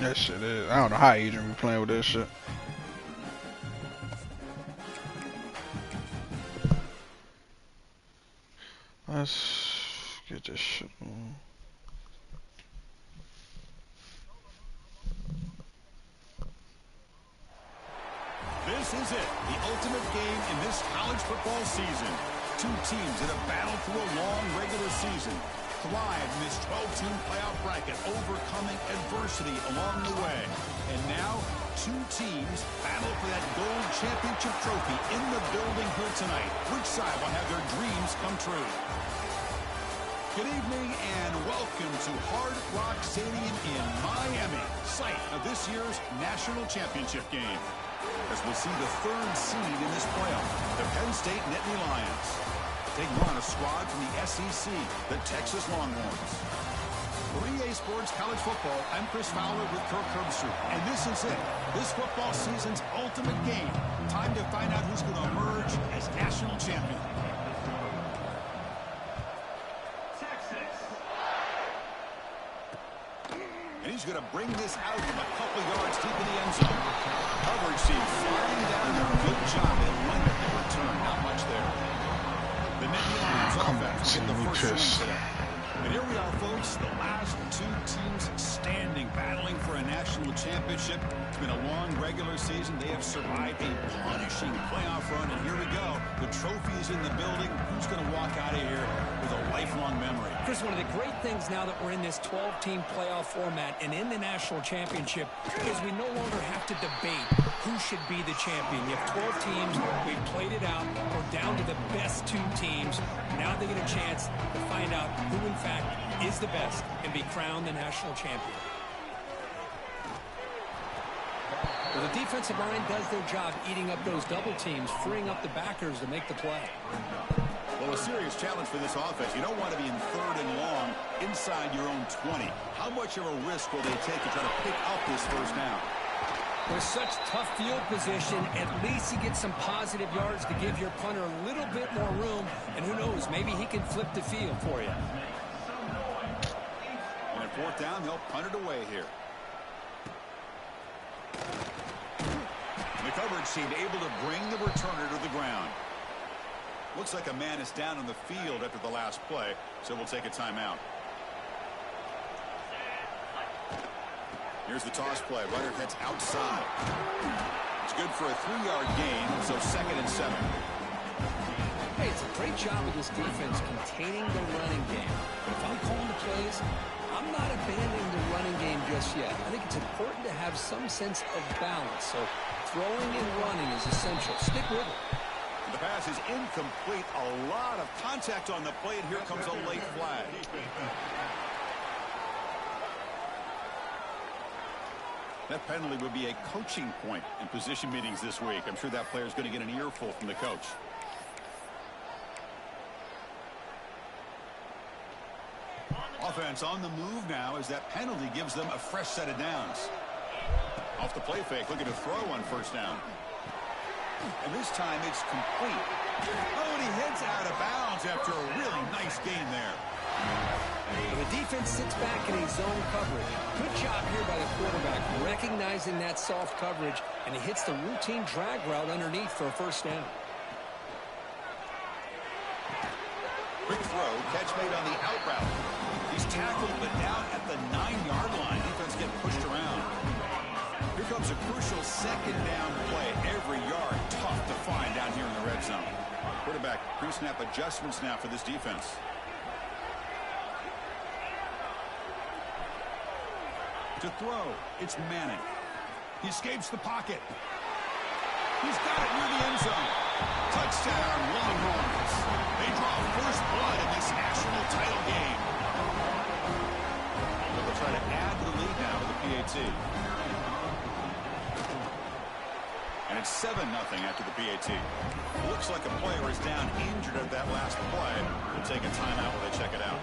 That shit is. I don't know how Adrian be playing with that shit. Let's get this shit on. This is it, the ultimate game in this college football season. Two teams that have battled through a long regular season, thrived in this 12-team playoff bracket, overcoming adversity along the way. And now, two teams battle for that gold championship trophy in the building here tonight. Which side will have their dreams come true? Good evening and welcome to Hard Rock Stadium in Miami, site of this year's national championship game. As we'll see the third seed in this playoff, the Penn State Nittany Lions. Taking on a squad from the SEC, the Texas Longhorns. For EA Sports College Football, I'm Chris Fowler with Kirk Herbstreit, and this is it. This football season's ultimate game. Time to find out who's going to emerge as national champion. And he's going to bring this out from a couple yards deep in the end zone. Coverage team flying down there. Good job at limiting the return. Not much there. The Nittany Lions offense get the first swing today. And here we are, folks, the last two teams standing, battling for a national championship. It's been a long regular season. They have survived a punishing playoff run, and here we go. The trophy is in the building. Who's going to walk out of here with a lifelong memory? Chris, one of the great things now that we're in this 12-team playoff format and in the national championship is we no longer have to debate who should be the champion. You have 12 teams. We've played it out. We're down to the best two teams. Now they get a chance to find out who, in fact, is the best and be crowned the national champion. Well, the defensive line does their job eating up those double teams, freeing up the backers to make the play. Well, a serious challenge for this offense. You don't want to be in third and long inside your own 20. How much of a risk will they take to try to pick up this first down? With such tough field position, at least you get some positive yards to give your punter a little bit more room. And who knows, maybe he can flip the field for you. And at fourth down, they'll punt it away here. The coverage team able to bring the returner to the ground. Looks like a man is down on the field after the last play, so we'll take a timeout. Here's the toss play. Runner heads outside. It's good for a 3-yard gain, so 2nd and 7. Hey, it's a great job of this defense containing the running game. But if I'm calling the plays, I'm not abandoning the running game just yet. I think it's important to have some sense of balance. So throwing and running is essential. Stick with it. The pass is incomplete. A lot of contact on the play, and here comes a late flag. That penalty would be a coaching point in position meetings this week. I'm sure that player is going to get an earful from the coach. Offense on the move now as that penalty gives them a fresh set of downs. Off the play fake, looking to throw on first down. And this time it's complete. Oh, and he heads out of bounds after a really nice gain there. The defense sits back in a zone coverage. Good job here by the quarterback, recognizing that soft coverage, and he hits the routine drag route underneath for a first down. Quick throw, catch made on the out route. He's tackled, but down at the 9-yard line. Defense getting pushed around. Here comes a crucial second down play. Every yard tough to find down here in the red zone. Quarterback pre-snap adjustments now for this defense. To throw, it's Manning. He escapes the pocket. He's got it near the end zone. Touchdown, Longhorns. They draw first blood in this national title game. They'll try to add to the lead now with the PAT. And it's 7-0 after the PAT. Looks like a player is down injured at that last play. We'll take a timeout while they check it out.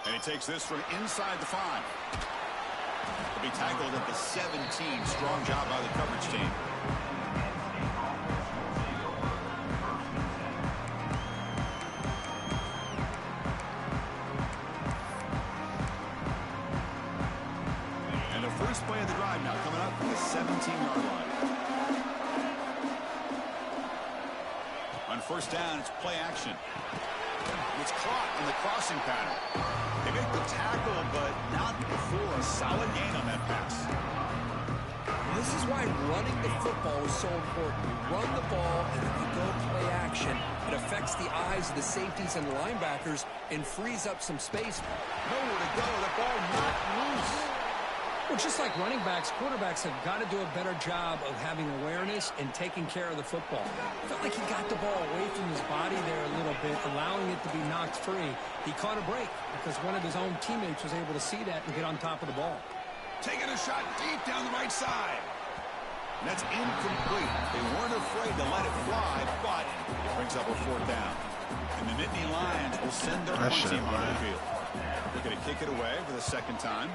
And he takes this from inside the 5. He'll be tackled at the 17. Strong job by the coverage team. first play of the drive now coming up from the 17-yard line. On first down, it's play action. It's caught on the crossing pattern. They make the tackle, but not before a solid gain on that pass. This is why running the football is so important. You run the ball, and if you go play action, it affects the eyes of the safeties and the linebackers and frees up some space. Nowhere to go. The ball not loose. Well, just like running backs, quarterbacks have got to do a better job of having awareness and taking care of the football. I felt like he got the ball away from his body there a little bit, allowing it to be knocked free. He caught a break because one of his own teammates was able to see that and get on top of the ball. Taking a shot deep down the right side. And that's incomplete. They weren't afraid to let it fly, but it brings up a fourth down. And the Nittany Lions will send their own team on the field. They're going to kick it away for the second time.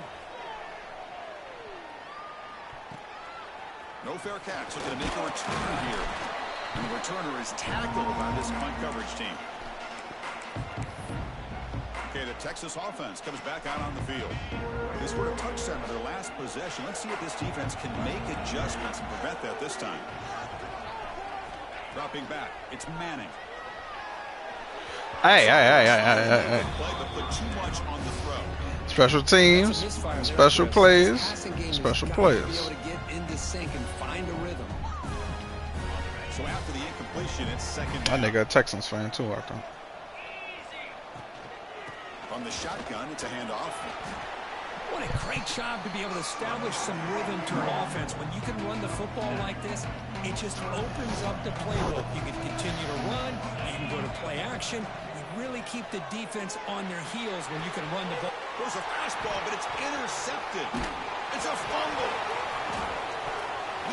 No fair catch. Looking to make a return here. And the returner is tackled by this punt coverage team. Okay, the Texas offense comes back out on the field. They scored a touchdown on their last possession. Let's see if this defense can make adjustments and prevent that this time. Dropping back, it's Manning. Hey. But too much on the throw. Special teams, special plays, special players. Be able to get into sync and find a rhythm. So after the incompletion, it's second That down. nigga a Texans fan too, I think. On the shotgun, it's a handoff. What a great job to be able to establish some rhythm to an offense. When you can run the football like this, it just opens up the playbook. You can continue to run. You can go to play action. You really keep the defense on their heels when you can run the ball. There's a fastball, but it's intercepted. It's a fumble.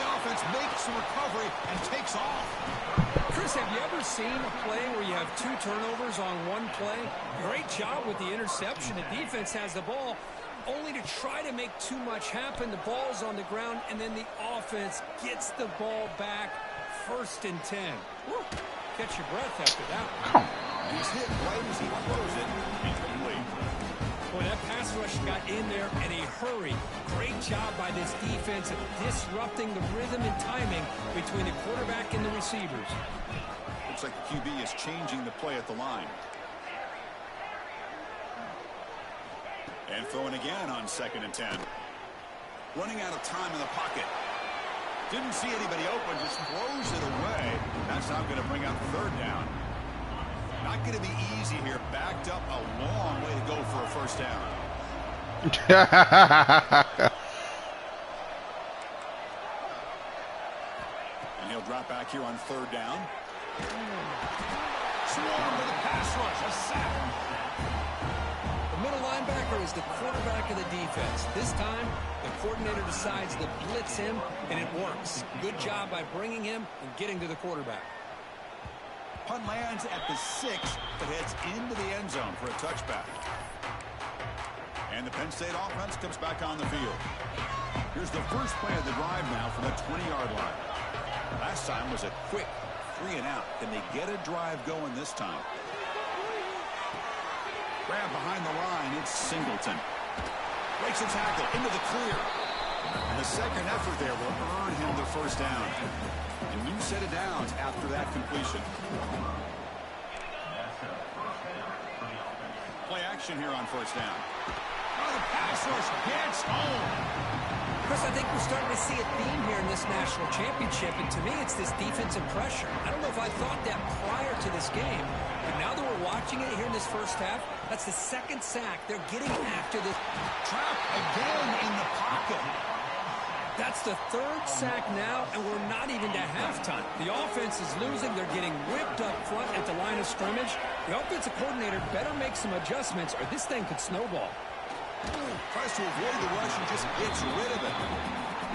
The offense makes the recovery and takes off. Chris, have you ever seen a play where you have 2 turnovers on one play? Great job with the interception. The defense has the ball, only to try to make too much happen. The ball's on the ground, and then the offense gets the ball back. 1st and 10. Woo. Catch your breath after that one. He's hit right as he throws it. Incomplete. Boy, that pass rush got in there in a hurry. Great job by this defense of disrupting the rhythm and timing between the quarterback and the receivers. Looks like the QB is changing the play at the line. And throwing again on 2nd and 10. Running out of time in the pocket. Didn't see anybody open, just throws it away. That's now going to bring up 3rd down. Not going to be easy here. Backed up a long way to go for a 1st down. And he'll drop back here on 3rd down. Swarm with a pass rush, a sack. The middle linebacker is the quarterback of the defense. This time, the coordinator decides to blitz him, and it works. Good job by bringing him and getting to the quarterback. Punt lands at the 6, but heads into the end zone for a touchback. And the Penn State offense comes back on the field. Here's the first play of the drive now from the 20-yard line. Last time was a quick 3-and-out. Can they get a drive going this time? Grab behind the line, it's Singleton. Breaks a tackle into the clear. And the second effort there will earn him the 1st down. A new set of downs after that completion. Play action here on 1st down. Oh, the pass rush gets home. Chris, I think we're starting to see a theme here in this national championship, and to me, it's this defensive pressure. I don't know if I thought that prior to this game, but now that we're watching it here in this 1st half, that's the 2nd sack. They're getting after this. Trap again in the pocket. That's the 3rd sack now, and we're not even to halftime. The offense is losing. They're getting whipped up front at the line of scrimmage. The offensive coordinator better make some adjustments, or this thing could snowball. Tries to avoid the rush and just gets rid of it.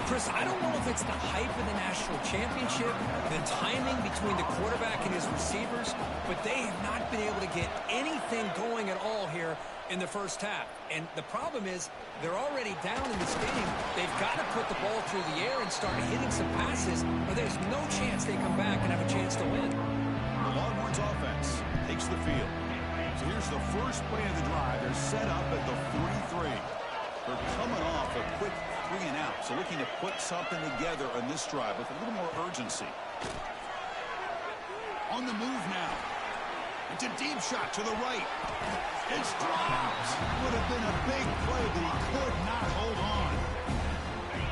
Chris, I don't know if it's the hype of the national championship, the timing between the quarterback and his receivers, but they have not been able to get anything going at all here in the 1st half. And the problem is they're already down in this game. They've got to put the ball through the air and start hitting some passes, or there's no chance they come back and have a chance to win. The Longhorns offense takes the field. So here's the first play of the drive. They're set up at the 43. They're coming off a quick 3 and out, so looking to put something together on this drive with a little more urgency. On the move now. It's a deep shot to the right. It's dropped. Would have been a big play, but he could not hold on.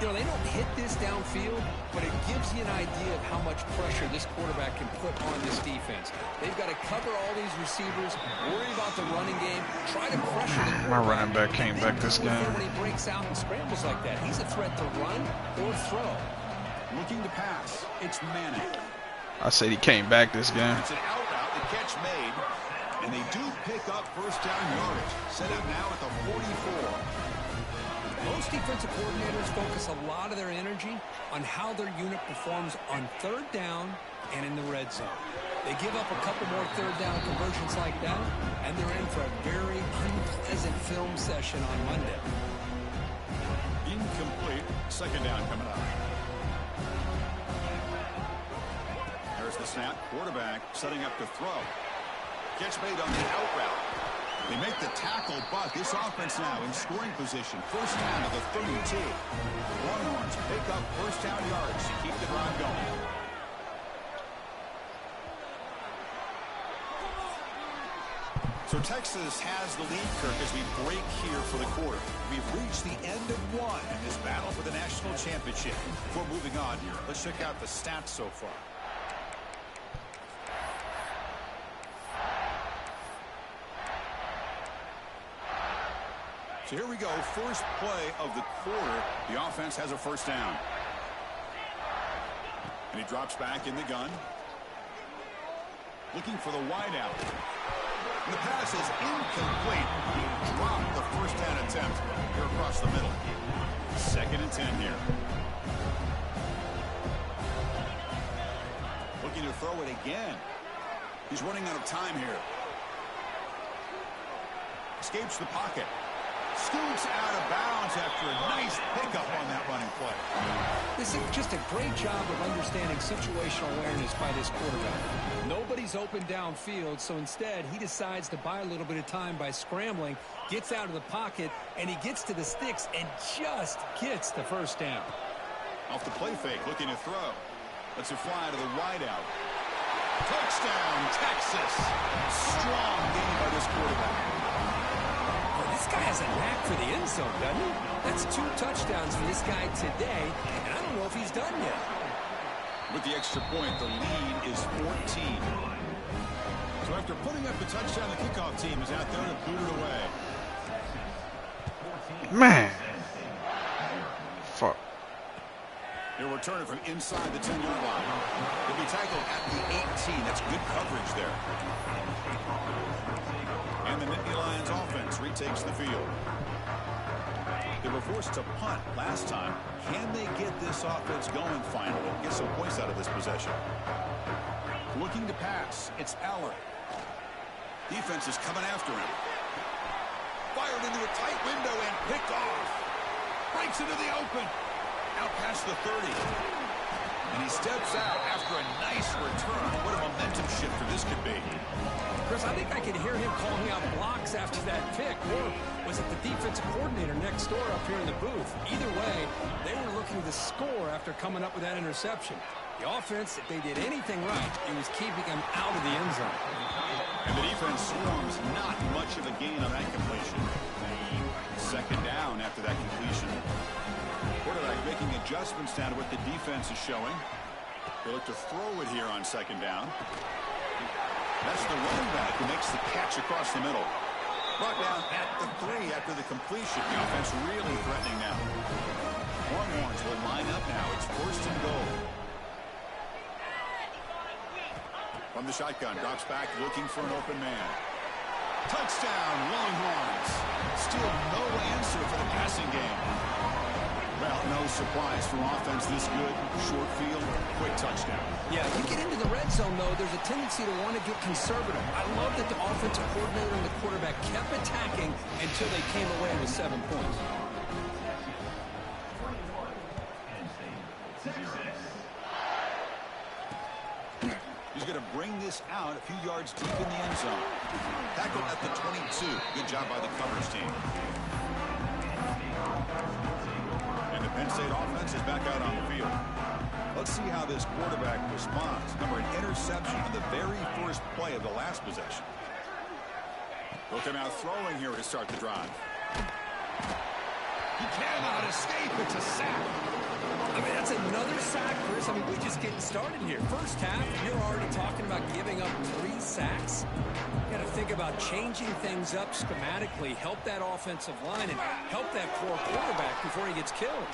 You know, they don't hit this downfield, but it gives you an idea of how much pressure this quarterback can put on this defense. They've got to cover all these receivers, worry about the running game, try to pressure the My running back came back this game. When he breaks out and scrambles like that, he's a threat to run or throw. Looking to pass. It's Manning. I said he came back this game. It's an out route, the catch made, and they do pick up first down yardage. Set up now at the 44. Most defensive coordinators focus a lot of their energy on how their unit performs on 3rd down and in the red zone. They give up a couple more 3rd down conversions like that, and they're in for a very unpleasant film session on Monday. Incomplete. 2nd down coming up. There's the snap. Quarterback setting up to throw. Catch made on the out route. They make the tackle, but this offense now in scoring position. First down to the 32. Longhorns pick up first down yards to keep the drive going. So Texas has the lead, Kirk, as we break here for the quarter. We've reached the end of one in this battle for the national championship. Before moving on here, let's check out the stats so far. So here we go, first play of the quarter. The offense has a first down. And he drops back in the gun. Looking for the wideout. And the pass is incomplete. He dropped the first down attempt here across the middle. 2nd and 10 here. Looking to throw it again. He's running out of time here. Escapes the pocket. Scoots out of bounds after a nice pickup on that running play. This is just a great job of understanding situational awareness by this quarterback. Nobody's open downfield, so instead he decides to buy a little bit of time by scrambling, gets out of the pocket, and he gets to the sticks and just gets the first down. Off the play fake, looking to throw. Lets it fly to the wideout. Touchdown, Texas. Strong game by this quarterback. This guy has a knack for the end zone, doesn't he? That's 2 touchdowns for this guy today, and I don't know if he's done yet. With the extra point, the lead is 14. So after putting up the touchdown, the kickoff team is out there to boot it away. Man. Fuck. They'll return it from inside the 10-yard line. They'll be tackled at the 18. That's good coverage there. And the Nittany Lions offense retakes the field. They were forced to punt last time. Can they get this offense going finally? Get some points out of this possession. Looking to pass. It's Aller. Defense is coming after him. Fired into a tight window and picked off. Breaks into the open. Out past the 30. And he steps out after a nice return. What a momentum shifter this could be. Chris, I think I could hear him calling out blocks after that pick. Or was it the defensive coordinator next door up here in the booth? Either way, they were looking to score after coming up with that interception. The offense, if they did anything right, it was keeping them out of the end zone. And the defense swarms not much of a gain on that completion. 2nd down after that completion. Quarterback making adjustments down to what the defense is showing. They look to throw it here on 2nd down. That's the running back who makes the catch across the middle. Brought down at the 3 after the completion. The offense really threatening now. Longhorns will line up now. It's 1st and goal. From the shotgun, drops back looking for an open man. Touchdown, Longhorns. Still no answer for the passing game. Well, no surprise from offense this good. Short field, quick touchdown. Yeah, you get into the red zone, though, there's a tendency to want to get conservative. I love that the offensive coordinator and the quarterback kept attacking until they came away with 7 points. He's going to bring this out a few yards deep in the end zone. Tackled at the 22. Good job by the coverage team. And the Penn State offense is back out on the field. Let's see how this quarterback responds. Remember, an interception on the very first play of the last possession. They'll come out throwing here to start the drive. He cannot escape. It's a sack. I mean, that's another sack, Chris. I mean, we're just getting started here. First half, you're already talking about giving up 3 sacks. You got to think about changing things up schematically, help that offensive line, and help that poor quarterback before he gets killed.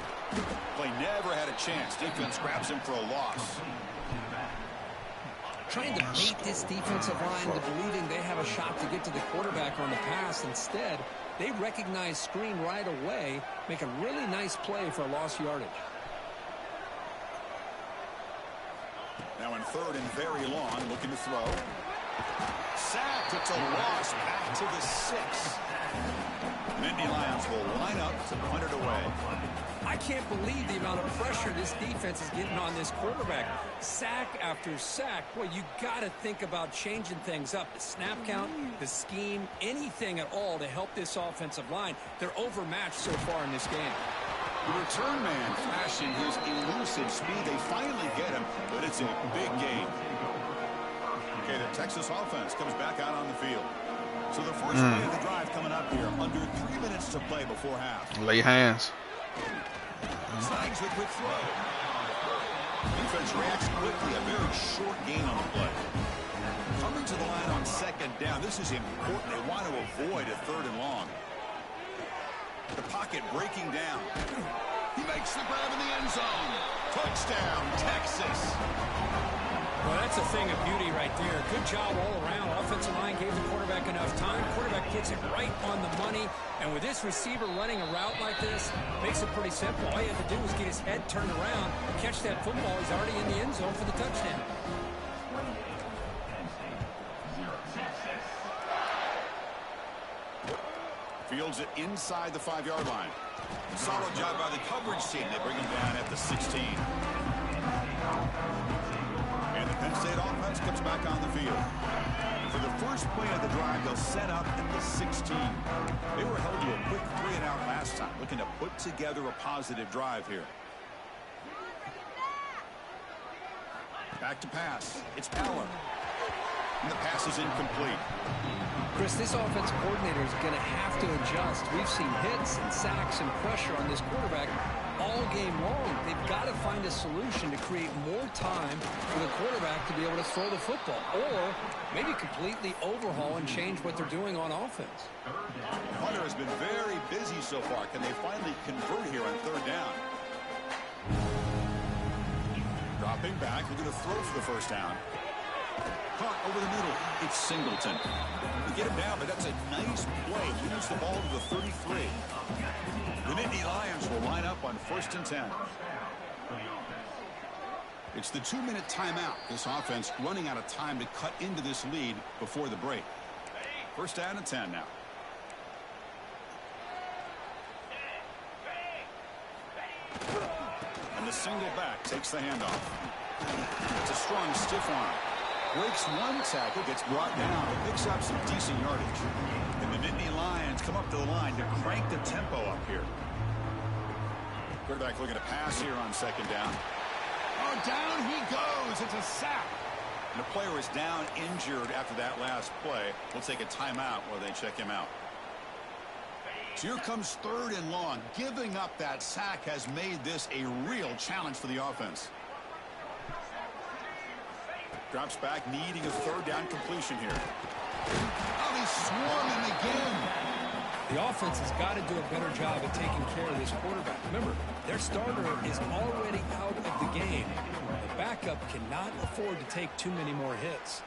Play never had a chance. Defense grabs him for a loss. Trying to bait this defensive line to believing they have a shot to get to the quarterback on the pass. Instead, they recognize screen right away, make a really nice play for a lost yardage. Now in third and very long, looking to throw. Sacked. It's a loss. Back to the 6. Nittany Lions will line up to punt it away. I can't believe the amount of pressure this defense is getting on this quarterback. Sack after sack. Boy, you got to think about changing things up. The snap count, the scheme, anything at all to help this offensive line. They're overmatched so far in this game. The return man flashing his elusive speed. They finally get him, but it's a big gain. Okay, the Texas offense comes back out on the field. So the first play of the drive coming up here. Under 3 minutes to play before half. Lay hands. Slides the quick throw. Defense reacts quickly. A very short gain on the play. Coming to the line on second down. This is important. They want to avoid a third and long. The pocket breaking down. He makes the grab in the end zone. Touchdown, Texas. Well, that's a thing of beauty right there. Good job all around. Offensive line gave the quarterback enough time. Quarterback gets it right on the money. And with this receiver running a route like this, makes it pretty simple. All you have to do is get his head turned around, catch that football. He's already in the end zone for the touchdown. Fields it inside the 5-yard line. Solid job by the coverage team. They bring him down at the 16. And the Penn State offense comes back on the field. For the first play of the drive, they'll set up at the 16. They were held to a quick 3-and-out last time, looking to put together a positive drive here. Back to pass. It's Allen. And the pass is incomplete. Chris, this offensive coordinator is going to have to adjust. We've seen hits and sacks and pressure on this quarterback all game long. They've got to find a solution to create more time for the quarterback to be able to throw the football, or maybe completely overhaul and change what they're doing on offense. Hunter has been very busy so far. Can they finally convert here on third down? Dropping back, looking to throw for the first down. Caught over the middle. It's Singleton. We get him down, but that's a nice play. Lose the ball to the 33. The Nittany Lions will line up on 1st and 10. It's the 2-minute timeout. This offense running out of time to cut into this lead before the break. 1st down and 10 now. And the single back takes the handoff. It's a strong stiff arm. Breaks one tackle, gets brought down, picks up some decent yardage. And the Nittany Lions come up to the line to crank the tempo up here. Quarterback looking to pass here on 2nd down. Oh, down he goes. It's a sack. And the player is down injured after that last play. We'll take a timeout while they check him out. So here comes 3rd and long. Giving up that sack has made this a real challenge for the offense. Drops back, needing a 3rd down completion here. Oh, he's swarming again. The offense has got to do a better job of taking care of this quarterback. Remember, their starter is already out of the game. The backup cannot afford to take too many more hits.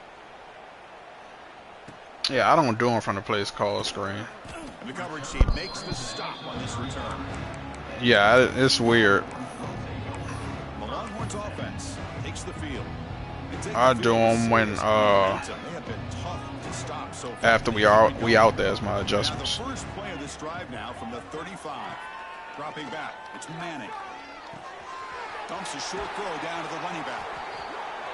Yeah, I don't do them from the place called screen. And the coverage team makes the stop on this return. Yeah, it's weird. The Longhorns offense takes the field. I do them when after we out there as my adjustments. Now the first play of this drive now from the 35. Dropping back, it's Manning. Dumps a short throw down to the running back.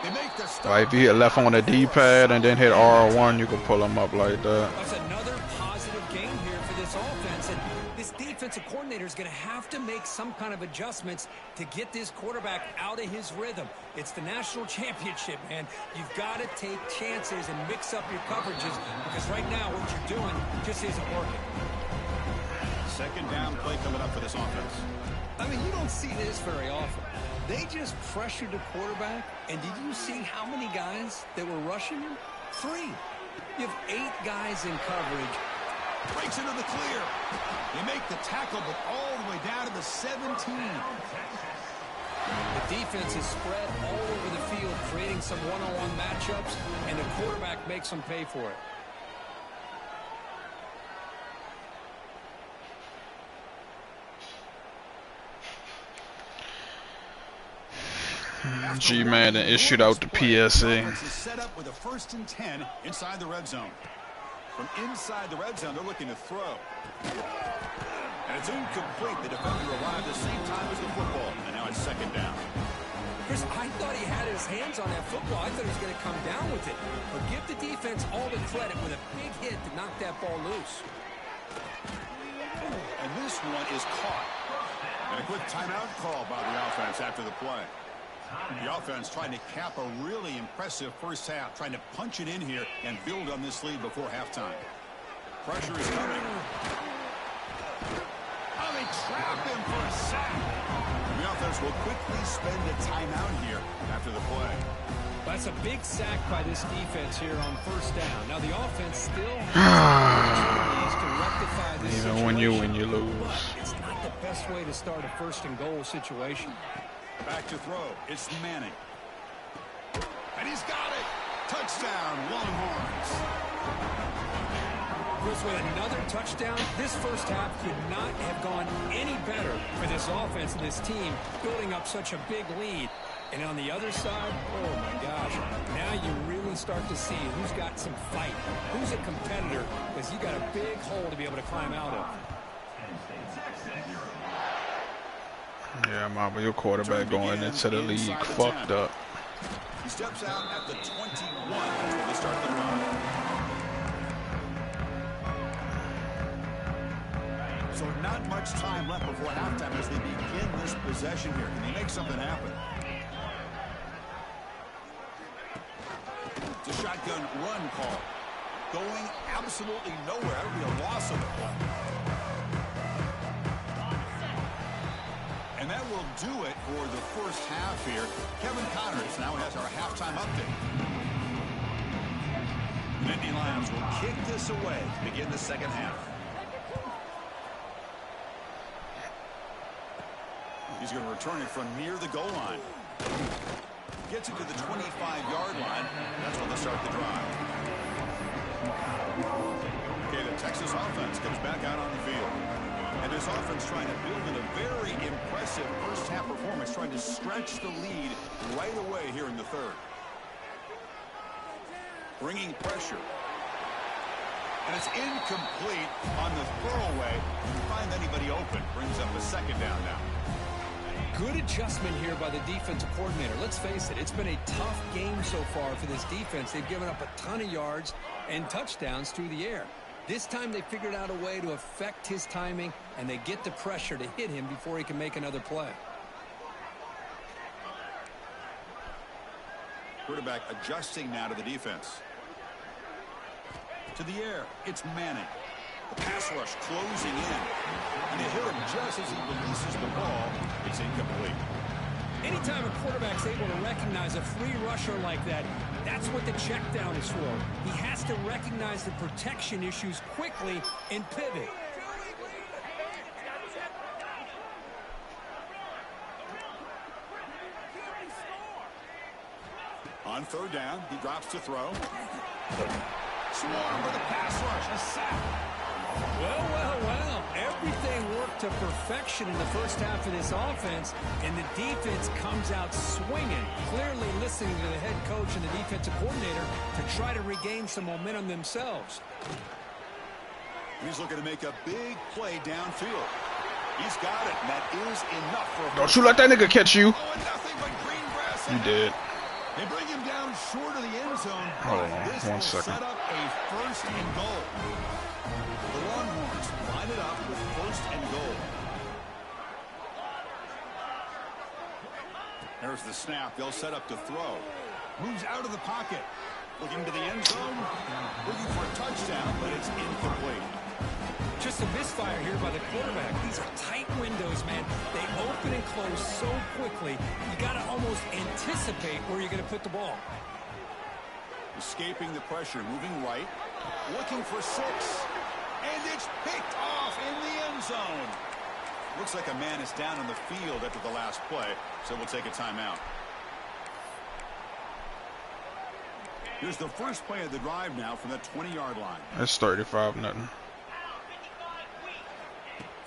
They make the stop. Like if you hit left on the D-pad and then hit R1, you can pull them up like that. That's another positive game here for this offense. And this defense defensive coordinator is going to have to make some kind of adjustments to get this quarterback out of his rhythm. It's the national championship, man. You've got to take chances and mix up your coverages because right now what you're doing just isn't working. Second down play coming up for this offense. I mean, you don't see this very often. They just pressured the quarterback, and did you see how many guys that were rushing him? 3. You have 8 guys in coverage. Breaks into the clear. They make the tackle, but all the way down to the 17. The defense is spread all over the field, creating some one-on-one matchups, and the quarterback makes them pay for it. G-Man issued out the PSA. Set up with a 1st and 10 inside the red zone. From inside the red zone, they're looking to throw. And it's incomplete. The defender arrived at the same time as the football. And now it's 2nd down. Chris, I thought he had his hands on that football. I thought he was going to come down with it. But give the defense all the credit with a big hit to knock that ball loose. And this one is caught. And a quick timeout call by the offense after the play. The offense trying to cap a really impressive first half, trying to punch it in here and build on this lead before halftime. Pressure is coming. Oh, they trap him for a sack. The offense will quickly spend a timeout here after the play. That's a big sack by this defense here on 1st down. Now the offense still has opportunities to rectify this Even situation. when you win, you lose. But it's not the best way to start a 1st and goal situation. Back to throw. It's Manning. And he's got it. Touchdown, Longhorns. Chris, with another touchdown, this first half could not have gone any better for this offense and this team, building up such a big lead. And on the other side, oh my gosh, now you really start to see who's got some fight, who's a competitor, because you got a big hole to be able to climb out of. Yeah, Mama, your quarterback going into the league fucked up. He steps out at the 21 to start the run. So not much time left before halftime as they begin this possession here. Can they make something happen? It's a shotgun run call. Going absolutely nowhere. That would be a loss of it. And that will do it for the first half here. Kevin Connors now has our halftime update. Nittany Lions will kick this away to begin the second half. He's going to return it from near the goal line. Gets it to the 25-yard line. That's when they start the drive. Okay, the Texas offense comes back out on the field. And this offense trying to build in a very impressive first-half performance, trying to stretch the lead right away here in the 3rd. Bringing pressure. And it's incomplete on the throwaway. Didn't find anybody open. Brings up a 2nd down now. Good adjustment here by the defensive coordinator. Let's face it, it's been a tough game so far for this defense. They've given up a ton of yards and touchdowns through the air. This time they figured out a way to affect his timing, and they get the pressure to hit him before he can make another play. Quarterback adjusting now to the defense. To the air, it's Manning. The pass rush closing in. And they hit him just as he releases the ball. It's incomplete. Anytime a quarterback's able to recognize a free rusher like that, that's what the check down is for. He has to recognize the protection issues quickly and pivot. On 3rd down, he drops to throw. Swarm with a pass rush, a sack. Well. Everything worked to perfection in the first half of this offense, and the defense comes out swinging, clearly listening to the head coach and the defensive coordinator to try to regain some momentum themselves. He's looking to make a big play downfield. He's got it, and that is enough for a... Don't you let that nigga catch you. Oh, and nothing but green grass. You did. They bring him down short of the end zone. Hold on, This 1 will second. set up a 1st and goal. The Longhorns line set it up with 1st and goal. There's the snap. They'll set up to throw. Moves out of the pocket. Looking to the end zone. Looking for a touchdown, but it's incomplete. Just a misfire here by the quarterback. These are tight windows, man. They open and close so quickly. You got to almost anticipate where you're going to put the ball. Escaping the pressure, moving right. Looking for 6. And it's picked off in the end zone. Looks like a man is down on the field after the last play, so we'll take a timeout. Here's the first play of the drive now from the 20-yard line. It's 35-0.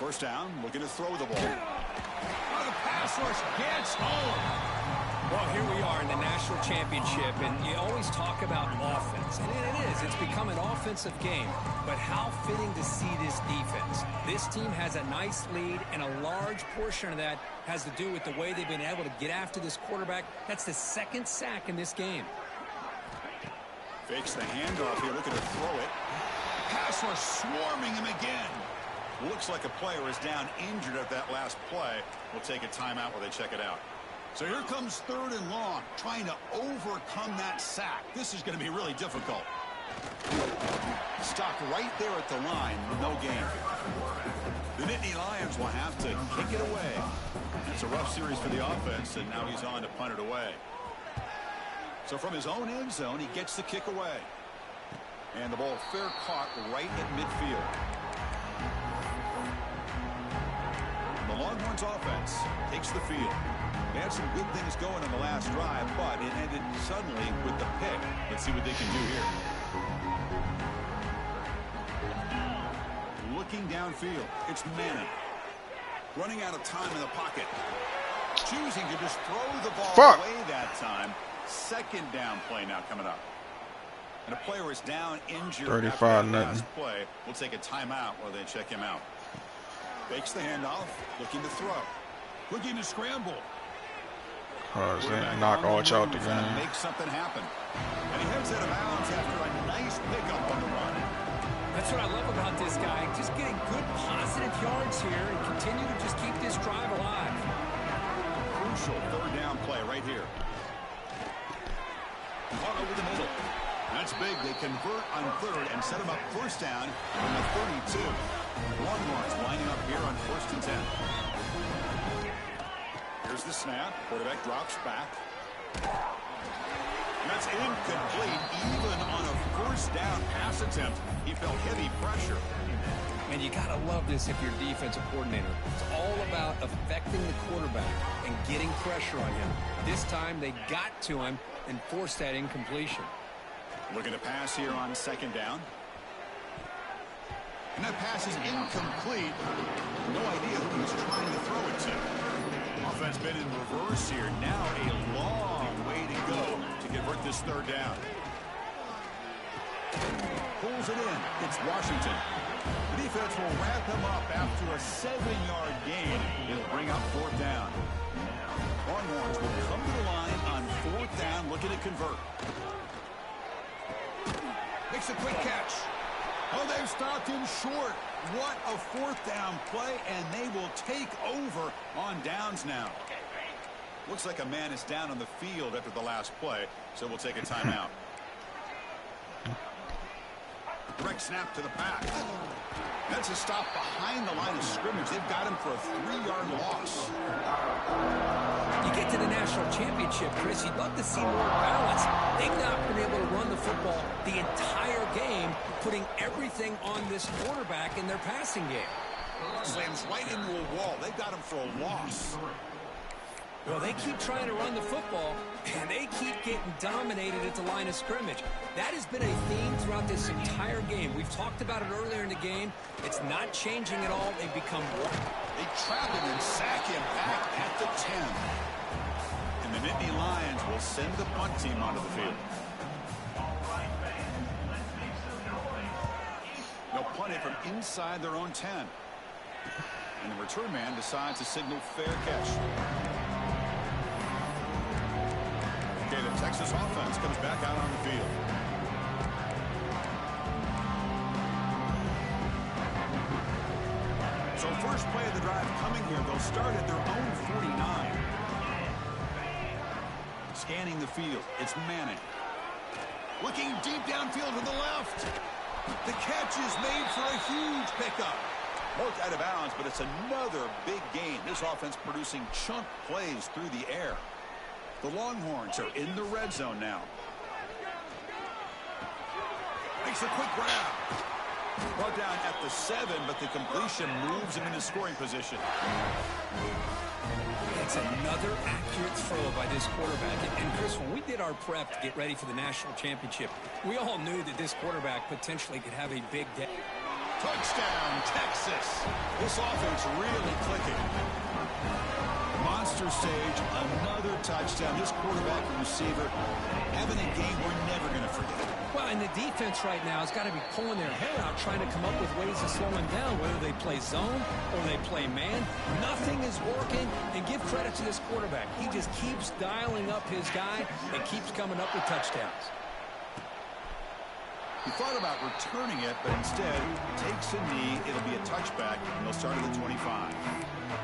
1st down, looking to throw the ball. Oh, the pass rush gets home. Well, here we are in the national championship, and you always talk about offense. And it is. It's become an offensive game. But how fitting to see this defense. This team has a nice lead, and a large portion of that has to do with the way they've been able to get after this quarterback. That's the 2nd sack in this game. Fakes the handoff here, looking to throw it. Pass rush swarming him again. Looks like a player is down injured at that last play. We'll take a timeout while they check it out. So here comes 3rd and long, trying to overcome that sack. This is going to be really difficult. Stopped right there at the line, no gain. The Nittany Lions will have to kick it away. It's a rough series for the offense, and now he's on to punt it away. So from his own end zone, he gets the kick away. And the ball fair caught right at midfield. The Longhorns offense takes the field. They had some good things going in the last drive, but it ended suddenly with the pick. Let's see what they can do here. Looking downfield, it's Manning. Running out of time in the pocket. Choosing to just throw the ball away that time. 2nd down play now coming up. And a player is down injured 35-0. last play. We'll take a timeout while they check him out. Fakes the handoff, looking to throw. Looking to scramble. Knock all out the game. Make something happen. And he heads out of bounds after a nice pickup on the run. That's what I love about this guy. Just getting good positive yards here and continue to just keep this drive alive. Crucial 3rd down play right here. Caught over the middle. That's big. They convert on 3rd and set him up 1st down from the 32. Longhorns lining up here on 1st and 10. Here's the snap. Quarterback drops back. And that's incomplete. Even on a 1st down pass attempt, he felt heavy pressure. And you got to love this if you're a defensive coordinator. It's all about affecting the quarterback and getting pressure on him. This time they got to him and forced that incompletion. Looking to pass here on 2nd down. And that pass is incomplete. No idea who he's trying to throw it to. Offense been in reverse here. Now a long way to go to convert this 3rd down. Pulls it in. It's Washington. The defense will wrap him up after a 7-yard gain. It'll bring up 4th down. Longhorns will come to the line on 4th down, looking to convert. Makes a quick catch. Oh, they've stopped him short. What a 4th down play, and they will take over on downs now. Looks like a man is down on the field after the last play, so we'll take a timeout. Direct snap to the pack. That's a stop behind the line of scrimmage. They've got him for a 3-yard loss. You get to the national championship, Chris, you'd love to see more balance. They've not been able to run the football the entire game, putting everything on this quarterback in their passing game. Slams right into a wall. They've got him for a loss. Well, they keep trying to run the football, and they keep getting dominated at the line of scrimmage. That has been a theme throughout this entire game. We've talked about it earlier in the game. It's not changing at all. They've become one. They trap him and sack him back at the 10. And the Nittany Lions will send the punt team onto the field. They'll punt it from inside their own 10. And the return man decides to signal fair catch. Okay, the Texas offense comes back out on the field. So first play of the drive coming here. They'll start at their own 49. Scanning the field. It's Manning. Looking deep downfield to the left. The catch is made for a huge pickup. Marked out of bounds, but it's another big gain. This offense producing chunk plays through the air. The Longhorns are in the red zone now. Makes a quick grab. Brought down at the 7, but the completion moves him into scoring position. It's another accurate throw by this quarterback. And Chris, when we did our prep to get ready for the national championship, we all knew that this quarterback potentially could have a big day. Touchdown, Texas. This offense really clicking. Monster stage, another touchdown. This quarterback and receiver having a game we're never going to forget. Well, and the defense right now has got to be pulling their hair out, trying to come up with ways to slow him down, whether they play zone or they play man. Nothing is working, and give credit to this quarterback. He just keeps dialing up his guy and keeps coming up with touchdowns. He thought about returning it, but instead takes a knee. It'll be a touchback, and they'll start at the 25.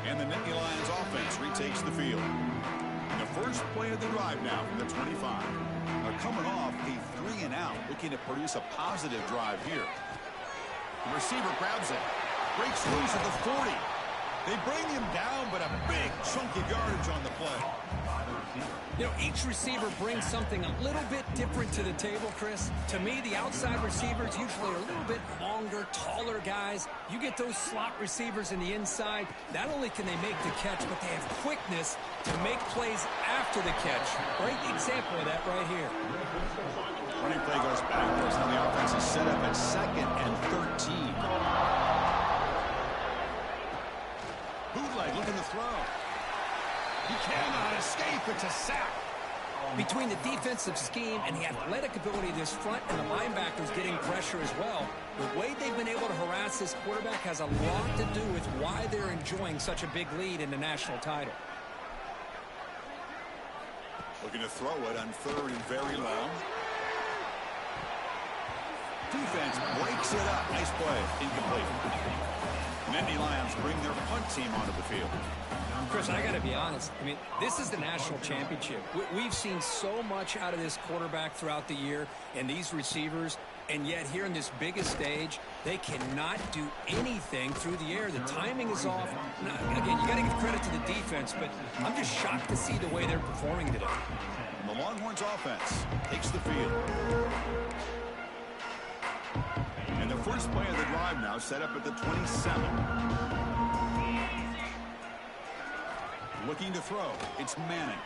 And the Nittany Lions offense retakes the field. And the first play of the drive now from the 25. They're coming off a 3-and-out, looking to produce a positive drive here. The receiver grabs it, breaks loose at the 40. They bring him down, but a big chunky yardage on the play. You know, each receiver brings something a little bit different to the table, Chris. To me, the outside receivers usually are a little bit longer, taller guys. You get those slot receivers in the inside, not only can they make the catch, but they have quickness to make plays after the catch. Great example of that right here. Running play goes backwards. Now the offense is set up at 2nd and 13. Bootleg looking to throw. He cannot escape. It's a sack. Between the defensive scheme and the athletic ability of this front and the linebackers getting pressure as well, the way they've been able to harass this quarterback has a lot to do with why they're enjoying such a big lead in the national title. Looking to throw it on 3rd and very long. Defense breaks it up. Nice play. Incomplete. Nittany Lions bring their punt team onto the field. Chris, I got to be honest. I mean, this is the national championship. We've seen so much out of this quarterback throughout the year and these receivers, and yet here in this biggest stage, they cannot do anything through the air. The timing is off. Now, again, you got to give credit to the defense, but I'm just shocked to see the way they're performing today. And the Longhorns offense takes the field. And the first play of the drive now set up at the 27. Looking to throw. It's Manning.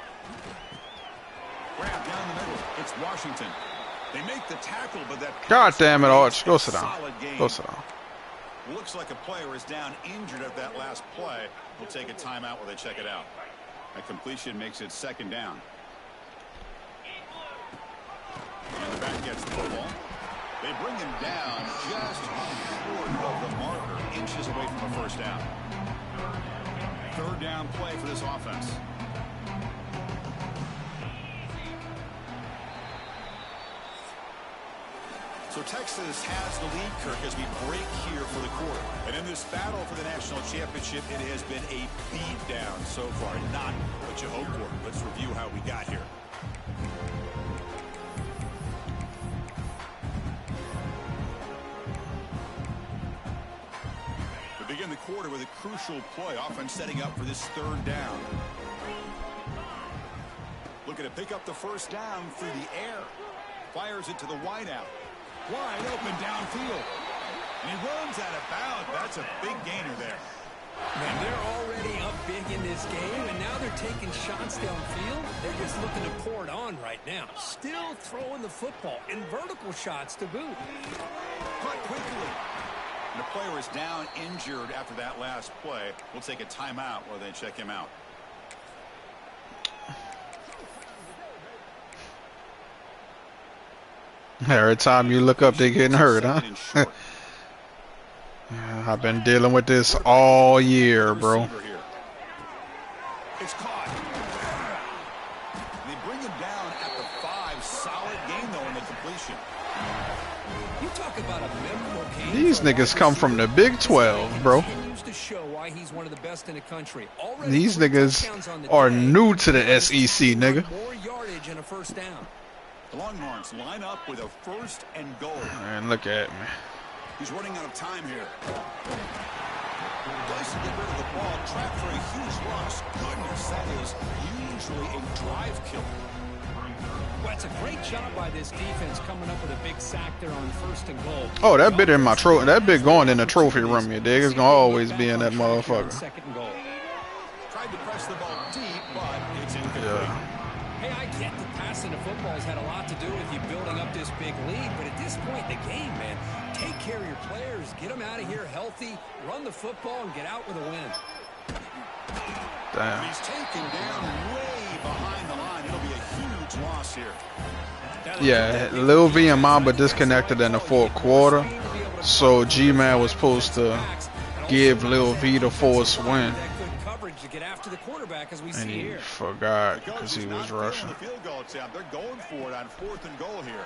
Grab down the middle. It's Washington. They make the tackle, but that... God damn it, Arch. Go sit down. Go sit down. Looks like a player is down injured at that last play. We'll take a timeout while they check it out. That completion makes it 2nd down. And the back gets the football. They bring him down just short of the marker, inches away from a first down. 3rd down play for this offense. So Texas has the lead, Kirk, as we break here for the quarter. And in this battle for the national championship, it has been a beatdown so far. Not what you hoped for. Let's review how we got here. We begin the quarter with a crucial play. Offense setting up for this 3rd down. Looking to pick up the first down through the air. Fires it to the wideout. Wide open downfield. And he runs out of bounds. That's a big gainer there. Man, they're already up big in this game, and now they're taking shots downfield. They're just looking to pour it on right now. Still throwing the football, and vertical shots to boot. Cut quickly. And the player is down injured after that last play. We'll take a timeout while they check him out. Every time you look up, they're getting hurt, huh? Yeah, I've been dealing with this all year, bro. It's caught. They bring him down at the 5. Solid game, though, in the completion. You talk about a memorable game. These niggas come from the Big 12, bro. To show why he's one of the best in the country. These niggas are new to the SEC, nigga. More yardage and a first down. The Longhorns line up with a 1st and goal. Man, look at me. He's running out of time here. Does to get rid of the ball, trapped for a huge loss. Goodness, that is usually a drive kill. Well, it's a great job by this defense coming up with a big sack there on 1st and goal. Oh, that bit in my trophy. That bit going in the trophy room, you dig? It's gonna always be in that motherfucker. 2nd and goal. Tried to press the ball deep, but it's incomplete. Yeah. Hey, I get that passing the football has had a lot to do with you building up this big lead, but at this point in the game, man, take care of your players, get them out of here healthy, run the football, and get out with a win. Damn. He's taken down way behind the line. It'll be a huge loss here. Yeah, Lil V and Mamba disconnected in the 4th quarter, so G-Man was supposed to give Lil V the force win. And he forgot because he was rushing. They're going for it on 4th and goal here.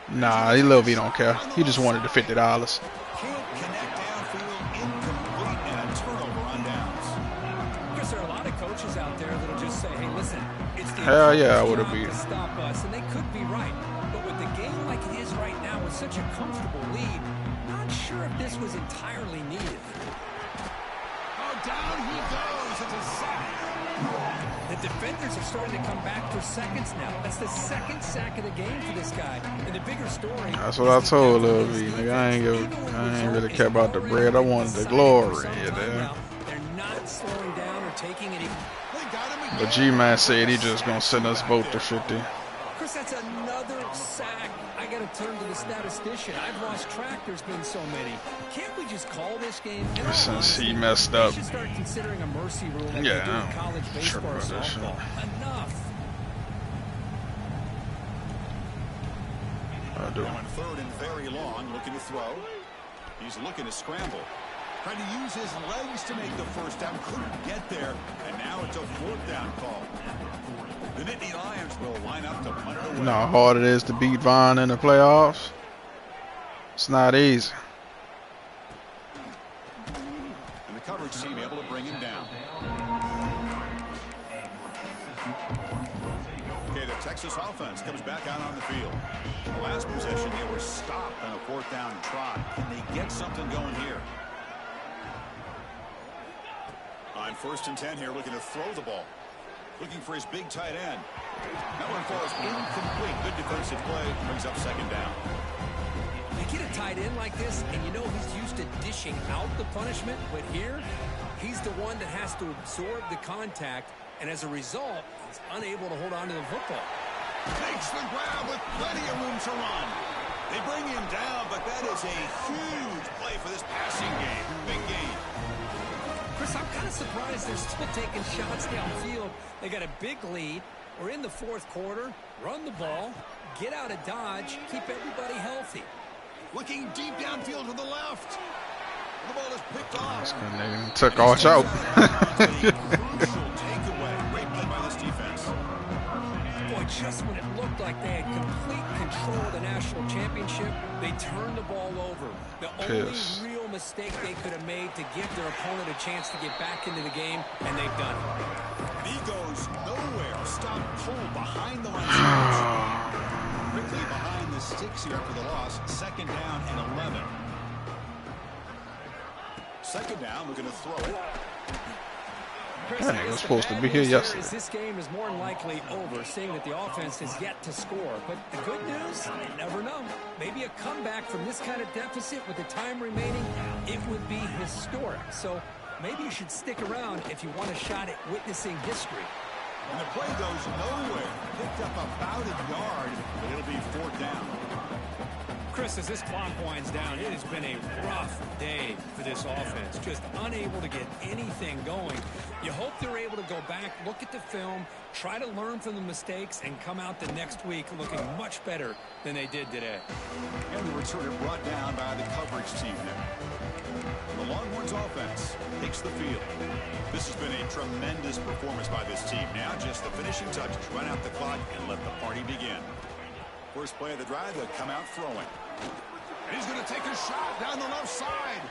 Nah, Lil V don't care. He just wanted the $50. Can't connect downfield, incomplete, and a turnover on downs. Because there are a lot of coaches out there that'll just say, hey, listen, it's the hell yeah, I would have beat. to stop us, and they could be right. But with the game like it is right now, with such a comfortable lead, not sure if this was entirely needed. Oh, down he goes. It's a sack. The defenders are starting to come back for seconds now. That's the 2nd sack of the game for this guy. And the bigger story. That's what I told Lil V. Nigga, I ain't really care about the bread. I wanted the glory. Yeah, they're not slowing down or taking any. But G-Man said he just gonna send us both to 50. Chris, that's another sack. I gotta turn to the statistician. I've lost track. There's been so many. Can't we just call this game? Since he messed up. We should start considering a mercy rule like Yeah, they do in college baseball or softball. Enough. I do. Now on 3rd and very long, looking to throw. He's looking to scramble. Trying to use his legs to make the 1st down. Couldn't get there. And now it's a 4th down call. The Nittany Lions will line up to punt it away. You know how hard it is to beat Vaughn in the playoffs? It's not easy. And the coverage team able to bring him down. Okay, the Texas offense comes back out on the field. In the last possession, they were stopped on a 4th down try. Can they get something going here? On 1st and 10 here, looking to throw the ball. Looking for his big tight end. That one falls incomplete. Good defensive play. Brings up 2nd down. You get a tight end like this, and you know he's used to dishing out the punishment, but here, he's the one that has to absorb the contact, and as a result, he's unable to hold on to the football. Takes the grab with plenty of room to run. They bring him down, but that is a huge play for this passing game. Big game. Chris, I'm kind of surprised they're still taking shots downfield. They got a big lead. We're in the 4th quarter. Run the ball. Get out of dodge. Keep everybody healthy. Looking deep downfield to the left. The ball is picked off. Nigga took Arch out. Crucial takeaway. Great play by this defense. Boy, just when it looked like they had complete control of the national championship, they turned the ball over. The only real mistake they could have made to give their opponent a chance to get back into the game, and they've done it. And he goes nowhere. Stop pulled behind the line. Quickly behind the sticks here after the loss. 2nd down and 11. 2nd down, looking to throw it. That nigga was supposed to be here yesterday. This game is more than likely over, seeing that the offense has yet to score. But the good news, you never know. Maybe a comeback from this kind of deficit with the time remaining, it would be historic. So maybe you should stick around if you want a shot at witnessing history. And the play goes nowhere. Picked up about a yard, but it'll be 4th down. Chris, as this clock winds down, it has been a rough day for this offense. Just unable to get anything going. You hope they're able to go back, look at the film, try to learn from the mistakes, and come out the next week looking much better than they did today. And the returner brought down by the coverage team there. The Longhorns offense takes the field. This has been a tremendous performance by this team. Now just the finishing touches. Run out the clock and let the party begin. First play of the drive, they'll come out throwing. And he's going to take a shot down the left side.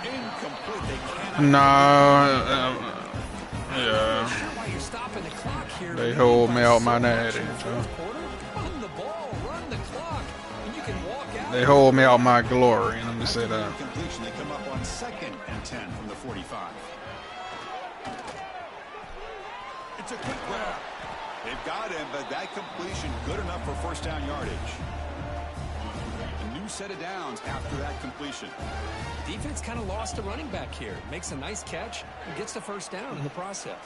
Incomplete. They cannot. Nah, yeah. Why you're stopping the clock here? They hold me out my natty. Run the ball, run the clock, and you can walk out. They hold me out my glory. Let me say that. Completion. They come up on 2nd and 10 from the 45. It's a quick grab. They've got him, but that completion good enough for first down yardage. A new set of downs after that completion. Defense kind of lost a running back here. Makes a nice catch and gets the first down in the process.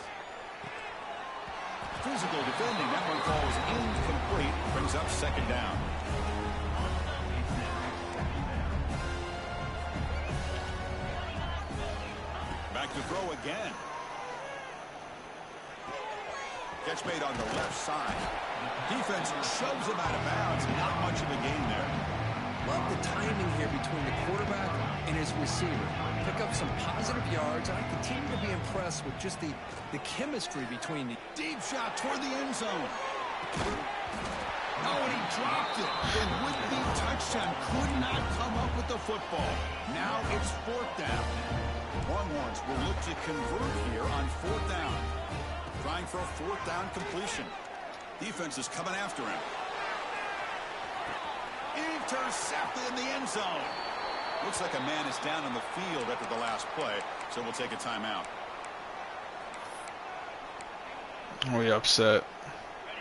Physical defending. That one falls incomplete. Brings up 2nd down. Back to throw again. Catch made on the left side. Defense shoves him out of bounds. Not much of a gain there. Love the timing here between the quarterback and his receiver. Pick up some positive yards. I continue to be impressed with just the chemistry between the Deep shot toward the end zone. Oh, and he dropped it. And would-be touchdown could not come up with the football. Now it's 4th down. Longhorns will look to convert here on 4th down. Trying for a 4th down completion. Defense is coming after him. Intercepted in the end zone. Looks like a man is down on the field after the last play, so we'll take a timeout. We upset.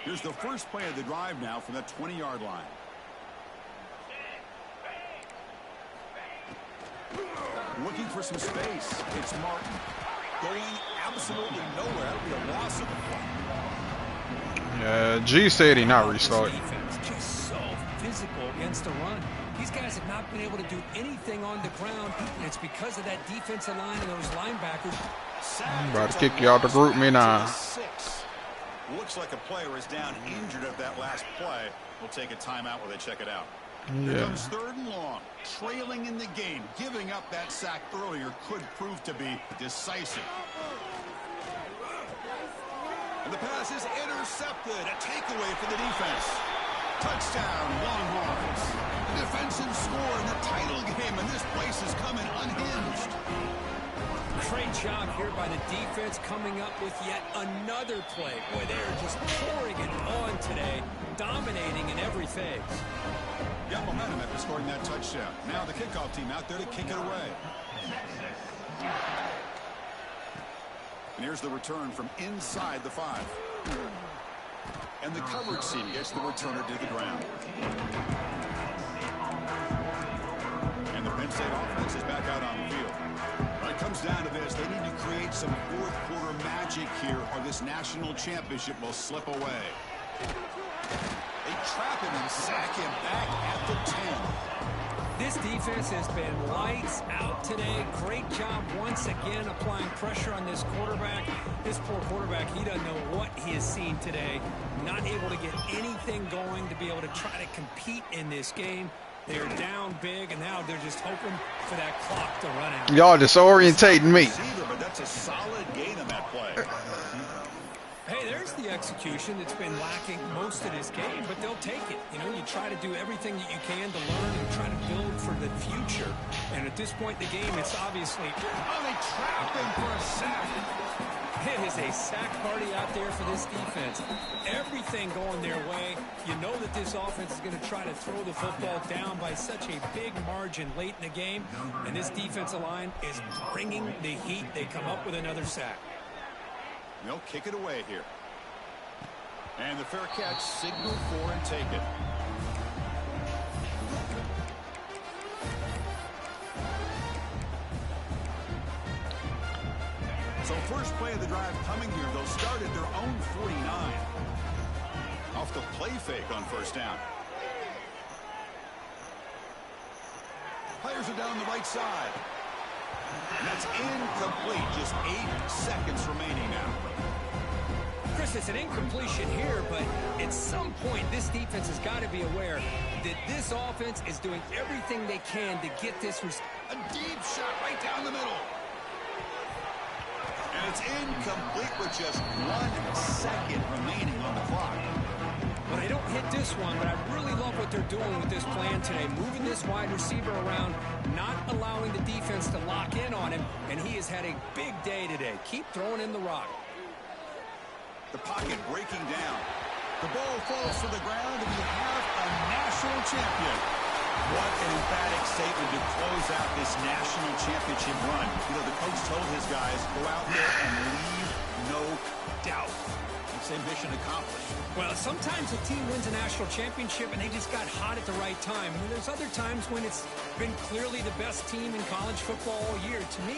Here's the first play of the drive now from the 20-yard line. Looking for some space. It's Martin. Going absolutely nowhere. That'll be a loss of the play. Yeah, G said he not restarting. defense. Just so physical against the run. These guys have not been able to do anything on the ground, and it's because of that defensive line and those linebackers. I'm about to kick you out the group, me now. Looks like a player is down injured at that last play. We'll take a timeout while they check it out. Yeah. Here comes 3rd and long. Trailing in the game. Giving up that sack earlier could prove to be decisive. And the pass is intercepted. A takeaway for the defense. Touchdown, Longhorns. Defensive score in the title game, and this place is coming unhinged. Great job here by the defense coming up with yet another play. Boy, they're just pouring it on today, dominating in every phase. Got momentum after scoring that touchdown. Now the kickoff team out there to kick it away. And here's the return from inside the 5. And the coverage team gets the returner to the ground. And the Penn State offense is back out on the field. When it comes down to this, they need to create some fourth-quarter magic here, or this national championship will slip away. They trap him and sack him back at the 10. This defense has been lights out today. Great job once again applying pressure on this quarterback. This poor quarterback, he doesn't know what he has seen today. Not able to get anything going to be able to try to compete in this game. They're down big, and now they're just hoping for that clock to run out. Y'all disorientating me. But that's a solid gain on that play. Hey, there's the execution that's been lacking most of this game, but they'll take it. You know, you try to do everything that you can to learn and try to build for the future. And at this point in the game, it's obviously... Oh, they trapped him for a sack. It is a sack party out there for this defense. Everything going their way. You know that this offense is going to try to throw the football down by such a big margin late in the game. And this defensive line is bringing the heat. They come up with another sack. They'll kick it away here. And the fair catch, signal for and take it. So first play of the drive coming here. They'll start at their own 49. Off the play fake on first down. Players are down the right side. And that's incomplete. Just 8 seconds remaining now. Chris, it's an incompletion here, but at some point, this defense has got to be aware that this offense is doing everything they can to get this. A deep shot right down the middle. And it's incomplete with just 1 second remaining on the clock. Well, they don't hit this one, but I really love what they're doing with this plan today. Moving this wide receiver around, not allowing the defense to lock in on him, and he has had a big day today. Keep throwing in the rock. The pocket breaking down. The ball falls to the ground, and you have a national champion. What an emphatic statement to close out this national championship run. You know, the coach told his guys, go out there and leave no doubt. Same mission accomplished. Well, sometimes a team wins a national championship and they just got hot at the right time. I mean, there's other times when it's been clearly the best team in college football all year. To me,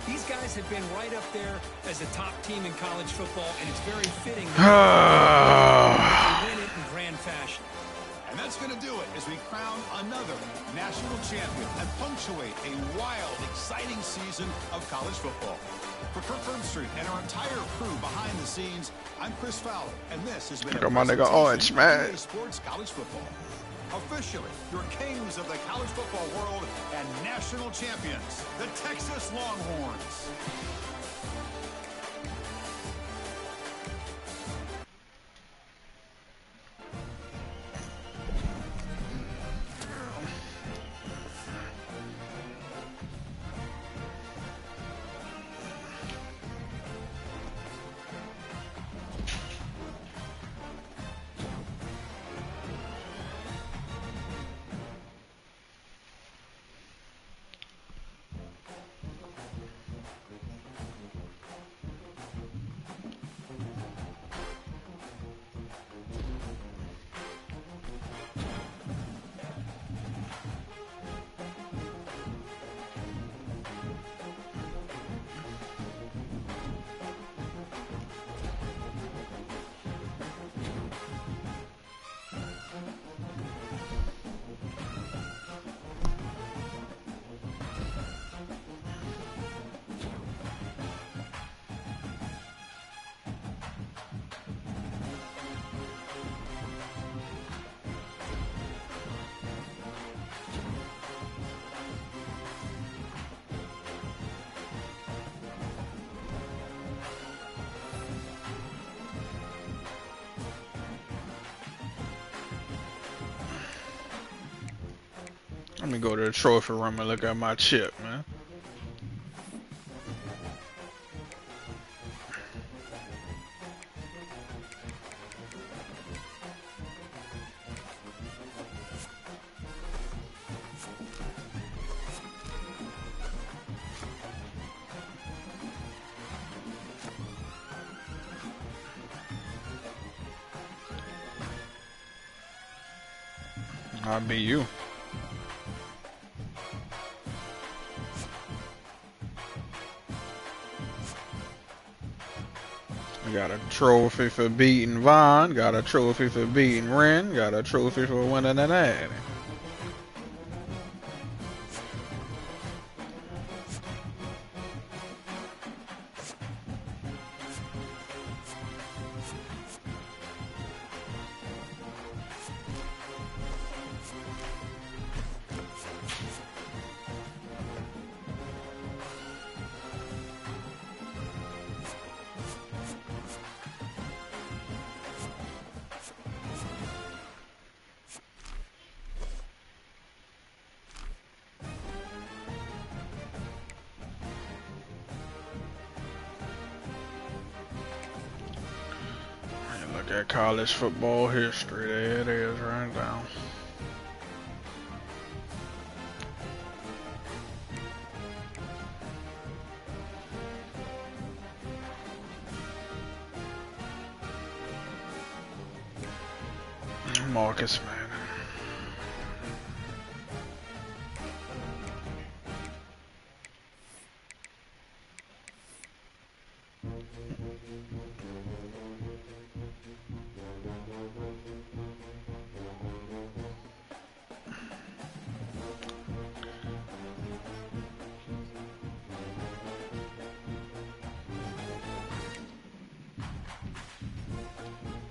these guys have been right up there as a top team in college football, and it's very fitting that they win it in grand fashion. And that's going to do it as we crown another national champion and punctuate a wild, exciting season of college football. For Kirk Herbstreit and our entire crew behind the scenes, I'm Chris Fowler, and this has been my nigga Orange, man. Sports College Football. Officially, your kings of the college football world and national champions, the Texas Longhorns. Let me go to the trophy room and look at my chip, man. I'll be you. Got a trophy for beating Vaughn, got a trophy for beating Ren, got a trophy for winning an ad. Look at college football history. There it is, right down. Marcus, man.